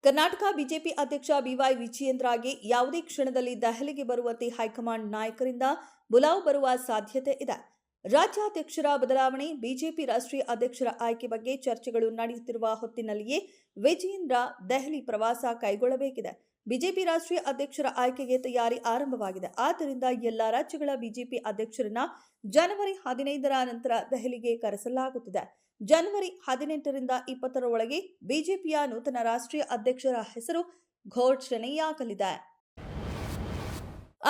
Karnataka BJP ಅಧ್ಯಕ್ಷ B Y ವಿಜಯೇಂದ್ರಗೆ ಯಾವುದೇ ಕ್ಷಣದಲ್ಲಿ ದೆಹಲಿಗೆ ಬರುವಂತೆ ಹೈಕಮಾಂಡ್ ನಾಯಕರಿಂದ ಬುಲಾವ್ ಬರುವ ಸಾಧ್ಯತೆ ಇದೆ. ರಾಜ್ಯಾಧ್ಯಕ್ಷರ ಬದಲಾವಣೆ, ಬಿಜೆಪಿ ರಾಷ್ಟ್ರೀಯ ಅಧ್ಯಕ್ಷರ ಆಯ್ಕೆ ಬಗ್ಗೆ ಚರ್ಚೆಗಳು ನಡೆಯುತ್ತಿರುವ ಹೊತ್ತಿನಲ್ಲಿಯೇ ವಿಜಯೇಂದ್ರ ದೆಹಲಿ ಪ್ರವಾಸ ಕೈಗೊಳ್ಳಬೇಕಿದೆ. ಬಿಜೆಪಿ ರಾಷ್ಟ್ರೀಯ ಅಧ್ಯಕ್ಷರ ಆಯ್ಕೆಗೆ ತಯಾರಿ ಆರಂಭವಾಗಿದೆ. ಆದ್ದರಿಂದ ಎಲ್ಲ ರಾಜ್ಯಗಳ ಬಿಜೆಪಿ ಅಧ್ಯಕ್ಷರನ್ನ ಜನವರಿ 15ರ ನಂತರ ದೆಹಲಿಗೆ ಕರೆಸಲಾಗುತ್ತಿದೆ. ಜನವರಿ 18ರಿಂದ 20ರ ಒಳಗೆ ಬಿಜೆಪಿಯ ನೂತನ ರಾಷ್ಟ್ರೀಯ ಅಧ್ಯಕ್ಷರ ಹೆಸರು ಘೋಷಣೆಯಾಗಲಿದೆ.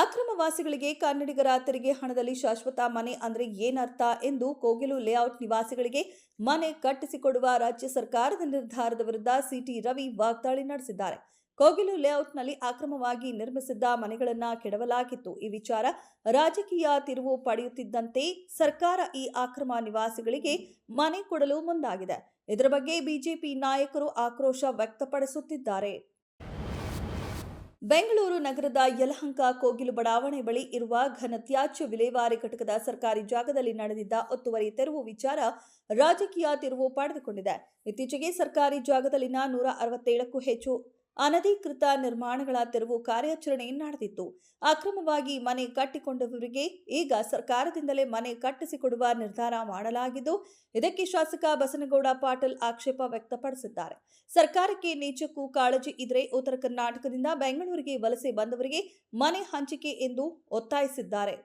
ಅಕ್ರಮವಾಸಿಗಳಿಗೆ ಕನ್ನಡಿಗರ ತೆರಿಗೆ ಹಣದಲ್ಲಿ ಶಾಶ್ವತ ಮನೆ ಅಂದ್ರೆ ಏನರ್ಥ ಎಂದು ಕೋಗಿಲು ಲೇಔಟ್ ನಿವಾಸಿಗಳಿಗೆ ಮನೆ ಕಟ್ಟಿಸಿಕೊಡುವ ರಾಜ್ಯ ಸರ್ಕಾರದ ನಿರ್ಧಾರದ ವಿರುದ್ಧ ಸಿಟಿ ರವಿ ವಾಗ್ದಾಳಿ ನಡೆಸಿದ್ದಾರೆ. ಕೋಗಿಲು ಲೇಔಟ್ನಲ್ಲಿ ಅಕ್ರಮವಾಗಿ ನಿರ್ಮಿಸಿದ್ದ ಮನೆಗಳನ್ನು ಕೆಡವಲಾಗಿತ್ತು. ಈ ವಿಚಾರ ರಾಜಕೀಯ ತಿರುವು ಪಡೆಯುತ್ತಿದ್ದಂತೆ ಸರ್ಕಾರ ಈ ಅಕ್ರಮ ನಿವಾಸಿಗಳಿಗೆ ಮನೆ ಕೊಡಲು ಮುಂದಾಗಿದೆ. ಇದರ ಬಗ್ಗೆ ಬಿಜೆಪಿ ನಾಯಕರು ಆಕ್ರೋಶ ವ್ಯಕ್ತಪಡಿಸುತ್ತಿದ್ದಾರೆ. ಬೆಂಗಳೂರು ನಗರದ ಯಲಹಂಕ ಕೋಗಿಲು ಬಡಾವಣೆ ಬಳಿ ಇರುವ ಘನತ್ಯಾಜ್ಯ ವಿಲೇವಾರಿ ಘಟಕದ ಸರ್ಕಾರಿ ಜಾಗದಲ್ಲಿ ನಡೆದಿದ್ದ ಒತ್ತುವರಿ ತೆರವು ವಿಚಾರ ರಾಜಕೀಯ ತಿರುವು ಪಡೆದುಕೊಂಡಿದೆ. ಇತ್ತೀಚೆಗೆ ಸರ್ಕಾರಿ ಜಾಗದಲ್ಲಿನ 167ಕ್ಕೂ ಹೆಚ್ಚು ಅನಧಿಕೃತ ನಿರ್ಮಾಣಗಳ ತೆರವು ಕಾರ್ಯಾಚರಣೆ ನಡೆದಿತ್ತು. ಅಕ್ರಮವಾಗಿ ಮನೆ ಕಟ್ಟಿಕೊಂಡವರಿಗೆ ಈಗ ಸರ್ಕಾರದಿಂದಲೇ ಮನೆ ಕಟ್ಟಿಸಿಕೊಡುವ ನಿರ್ಧಾರ ಮಾಡಲಾಗಿದ್ದು, ಇದಕ್ಕೆ ಶಾಸಕ ಬಸನಗೌಡ ಪಾಟೀಲ್ ಆಕ್ಷೇಪ ವ್ಯಕ್ತಪಡಿಸಿದ್ದಾರೆ. ಸರ್ಕಾರಕ್ಕೆ ನಿಜಕ್ಕೂ ಕಾಳಜಿ ಇದ್ರೆ ಉತ್ತರ ಕರ್ನಾಟಕದಿಂದ ಬೆಂಗಳೂರಿಗೆ ವಲಸೆ ಬಂದವರಿಗೆ ಮನೆ ಹಂಚಿಕೆ ಎಂದು ಒತ್ತಾಯಿಸಿದ್ದಾರೆ.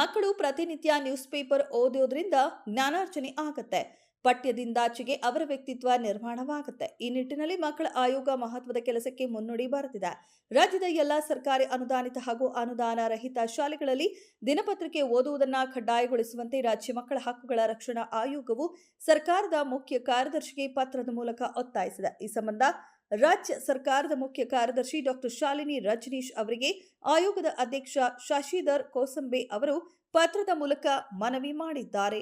ಮಕ್ಕಳು ಪ್ರತಿನಿತ್ಯ ನ್ಯೂಸ್ ಪೇಪರ್ ಓದೋದ್ರಿಂದ ಜ್ಞಾನಾರ್ಜನೆ ಆಗತ್ತೆ. ಪಠ್ಯದಿಂದಾಚೆಗೆ ಅವರ ವ್ಯಕ್ತಿತ್ವ ನಿರ್ಮಾಣವಾಗುತ್ತೆ. ಈ ನಿಟ್ಟಿನಲ್ಲಿ ಮಕ್ಕಳ ಆಯೋಗ ಮಹತ್ವದ ಕೆಲಸಕ್ಕೆ ಮುನ್ನುಡಿ ಬರೆದಿದೆ. ರಾಜ್ಯದ ಎಲ್ಲ ಸರ್ಕಾರಿ ಅನುದಾನಿತ ಹಾಗೂ ಅನುದಾನ ರಹಿತ ಶಾಲೆಗಳಲ್ಲಿ ದಿನಪತ್ರಿಕೆ ಓದುವುದನ್ನು ಕಡ್ಡಾಯಗೊಳಿಸುವಂತೆ ರಾಜ್ಯ ಮಕ್ಕಳ ಹಕ್ಕುಗಳ ರಕ್ಷಣಾ ಆಯೋಗವು ಸರ್ಕಾರದ ಮುಖ್ಯ ಕಾರ್ಯದರ್ಶಿಗೆ ಪತ್ರದ ಮೂಲಕ ಒತ್ತಾಯಿಸಿದೆ. ಈ ಸಂಬಂಧ ರಾಜ್ಯ ಸರ್ಕಾರದ ಮುಖ್ಯ ಕಾರ್ಯದರ್ಶಿ ಡಾಕ್ಟರ್ ಶಾಲಿನಿ ರಜನೀಶ್ ಅವರಿಗೆ ಆಯೋಗದ ಅಧ್ಯಕ್ಷ ಶಶಿಧರ್ ಕೋಸಂಬೆ ಅವರು ಪತ್ರದ ಮೂಲಕ ಮನವಿ ಮಾಡಿದ್ದಾರೆ.